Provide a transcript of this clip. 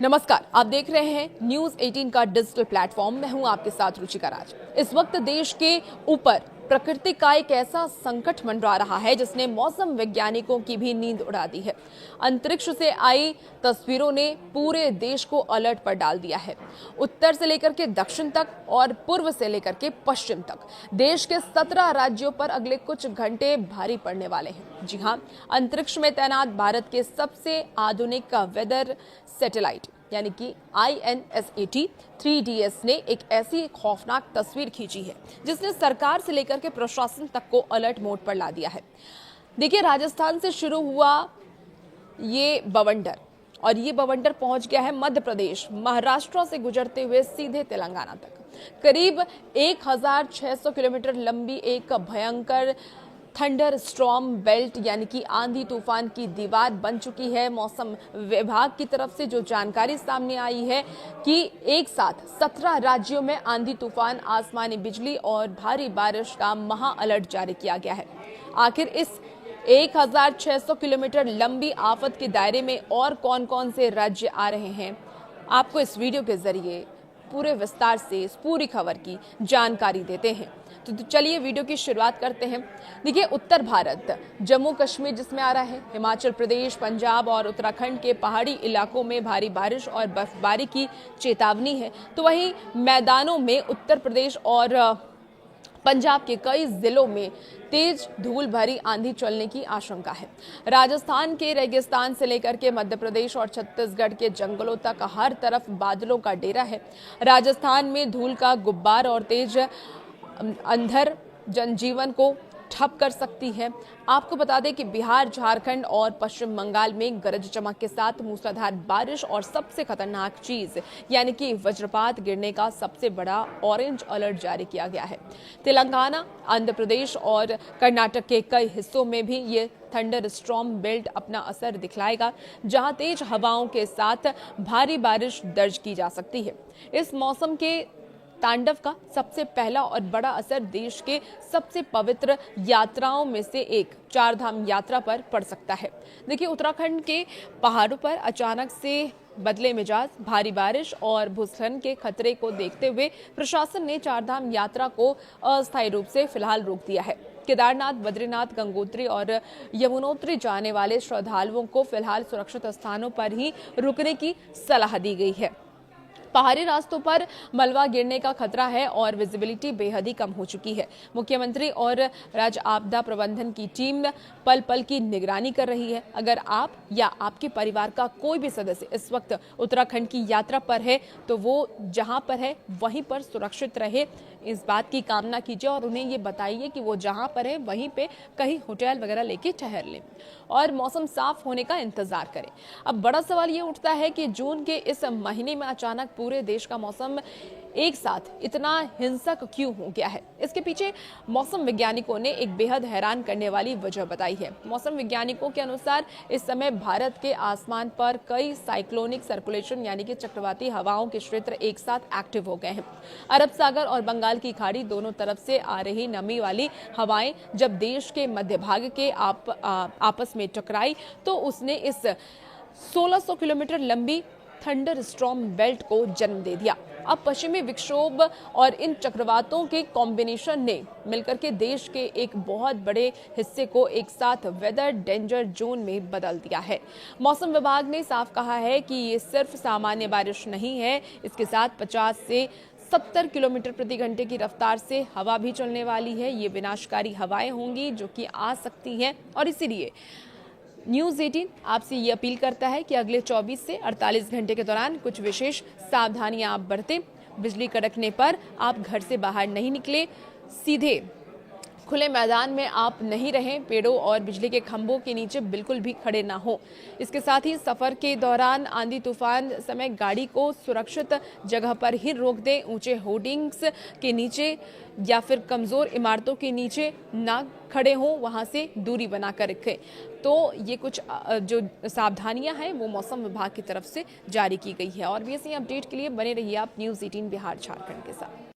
नमस्कार, आप देख रहे हैं न्यूज 18 का डिजिटल प्लेटफॉर्म। मैं हूं आपके साथ रुचिका राज। इस वक्त देश के ऊपर प्रकृति का एक ऐसा संकट मंडरा रहा है जिसने मौसम वैज्ञानिकों की भी नींद उड़ा दी है। अंतरिक्ष से आई तस्वीरों ने पूरे देश को अलर्ट पर डाल दिया है। उत्तर से लेकर के दक्षिण तक और पूर्व से लेकर के पश्चिम तक देश के 17 राज्यों पर अगले कुछ घंटे भारी पड़ने वाले हैं। जी हां, अंतरिक्ष में तैनात भारत के सबसे आधुनिक वेदर सैटेलाइट यानी कि INSAT 3DS ने एक ऐसी खौफनाक तस्वीर खींची है जिसने सरकार से लेकर के प्रशासन तक को अलर्ट मोड पर ला दिया है। देखिए, राजस्थान से शुरू हुआ ये बवंडर और ये बवंडर पहुंच गया है मध्य प्रदेश, महाराष्ट्र से गुजरते हुए सीधे तेलंगाना तक। करीब 1600 किलोमीटर लंबी एक भयंकर थंडर स्टॉर्म बेल्ट यानी कि आंधी तूफान की दीवार बन चुकी है। मौसम विभाग की तरफ से जो जानकारी सामने आई है कि एक साथ 17 राज्यों में आंधी तूफान, आसमानी बिजली और भारी बारिश का महा अलर्ट जारी किया गया है। आखिर इस 1600 किलोमीटर लंबी आफत के दायरे में और कौन-कौन से राज्य आ रहे हैं, आपको इस वीडियो के जरिए पूरे विस्तार से इस पूरी खबर की जानकारी देते हैं। तो चलिए वीडियो की शुरुआत करते हैं। देखिए, उत्तर भारत, जम्मू कश्मीर जिसमें आ रहा है, हिमाचल प्रदेश, पंजाब और उत्तराखंड के पहाड़ी इलाकों में भारी बारिश और बर्फबारी की चेतावनी है। तो वहीं मैदानों में उत्तर प्रदेश और पंजाब के कई जिलों में तेज धूल भरी आंधी चलने की आशंका है। राजस्थान के रेगिस्तान से लेकर के मध्य प्रदेश और छत्तीसगढ़ के जंगलों तक हर तरफ बादलों का डेरा है। राजस्थान में धूल का गुब्बार और तेज अंधर जनजीवन को ठप कर सकती है। आपको बता दें कि बिहार, झारखंड और पश्चिम बंगाल में गरज चमक के साथ मूसलाधार बारिश और सबसे खतरनाक चीज यानी कि वज्रपात गिरने का सबसे बड़ा ऑरेंज अलर्ट जारी किया गया है। तेलंगाना, आंध्र प्रदेश और कर्नाटक के कई हिस्सों में भी ये थंडर स्टॉर्म बेल्ट अपना असर दिखलाएगा, जहां तेज हवाओं के साथ भारी बारिश दर्ज की जा सकती है। इस मौसम के तांडव का सबसे पहला और बड़ा असर देश के सबसे पवित्र यात्राओं में से एक चारधाम यात्रा पर पड़ सकता है। देखिए, उत्तराखंड के पहाड़ों पर अचानक से बदले मिजाज, भारी बारिश और भूस्खलन के खतरे को देखते हुए प्रशासन ने चारधाम यात्रा को अस्थायी रूप से फिलहाल रोक दिया है। केदारनाथ, बद्रीनाथ, गंगोत्री और यमुनोत्री जाने वाले श्रद्धालुओं को फिलहाल सुरक्षित स्थानों पर ही रुकने की सलाह दी गई है। पहाड़ी रास्तों पर मलबा गिरने का खतरा है और विजिबिलिटी बेहद ही कम हो चुकी है। मुख्यमंत्री और राज्य आपदा प्रबंधन की टीम पल पल की निगरानी कर रही है। अगर आप या आपके परिवार का कोई भी सदस्य इस वक्त उत्तराखंड की यात्रा पर है तो वो जहां पर है वहीं पर सुरक्षित रहे, इस बात की कामना कीजिए और उन्हें ये बताइए कि वो जहां पर है वहीं पे कहीं होटल वगैरह लेके ठहर लें और मौसम साफ होने का इंतजार करें। अब बड़ा सवाल ये उठता है कि जून के इस महीने में अचानक पूरे देश का मौसम एक साथ इतना हिंसक क्यों हो गया है। इसके पीछे मौसम वैज्ञानिकों ने एक बेहद हैरान करने वाली वजह बताई है। मौसम वैज्ञानिकों के अनुसार इस समय भारत के आसमान पर कई साइक्लोनिक सर्कुलेशन यानी कि चक्रवाती हवाओं के क्षेत्र एक साथ एक्टिव हो गए हैं। अरब सागर और बंगाल की खाड़ी दोनों तरफ से आ रही नमी वाली हवाएं जब देश के मध्य भाग के आपस में टकराई तो उसने इस 1600 किलोमीटर लंबी थंडर स्टॉर्म बेल्ट को जन्म दे दिया। अब पश्चिमी विक्षोभ और इन चक्रवातों के कॉम्बिनेशन ने मिलकर के देश के एक बहुत बड़े हिस्से को एक साथ वेदर डेंजर जोन में बदल दिया है। मौसम विभाग ने साफ कहा है कि ये सिर्फ सामान्य बारिश नहीं है, इसके साथ 50 से 70 किलोमीटर प्रति घंटे की रफ्तार से हवा भी चलने वाली है। ये विनाशकारी हवाएं होंगी जो कि आ सकती हैं और इसीलिए न्यूज 18 आपसे ये अपील करता है कि अगले 24 से 48 घंटे के दौरान कुछ विशेष सावधानियां आप बरतें। बिजली कड़कने पर आप घर से बाहर नहीं निकले, सीधे खुले मैदान में आप नहीं रहें, पेड़ों और बिजली के खंभों के नीचे बिल्कुल भी खड़े ना हो। इसके साथ ही सफर के दौरान आंधी तूफान समय गाड़ी को सुरक्षित जगह पर ही रोक दें। ऊंचे होर्डिंग्स के नीचे या फिर कमजोर इमारतों के नीचे ना खड़े हों, वहां से दूरी बनाकर रखें। तो ये कुछ जो सावधानियां हैं वो मौसम विभाग की तरफ से जारी की गई है। और भी ऐसी अपडेट के लिए बने रहिए आप न्यूज 18 बिहार झारखंड के साथ।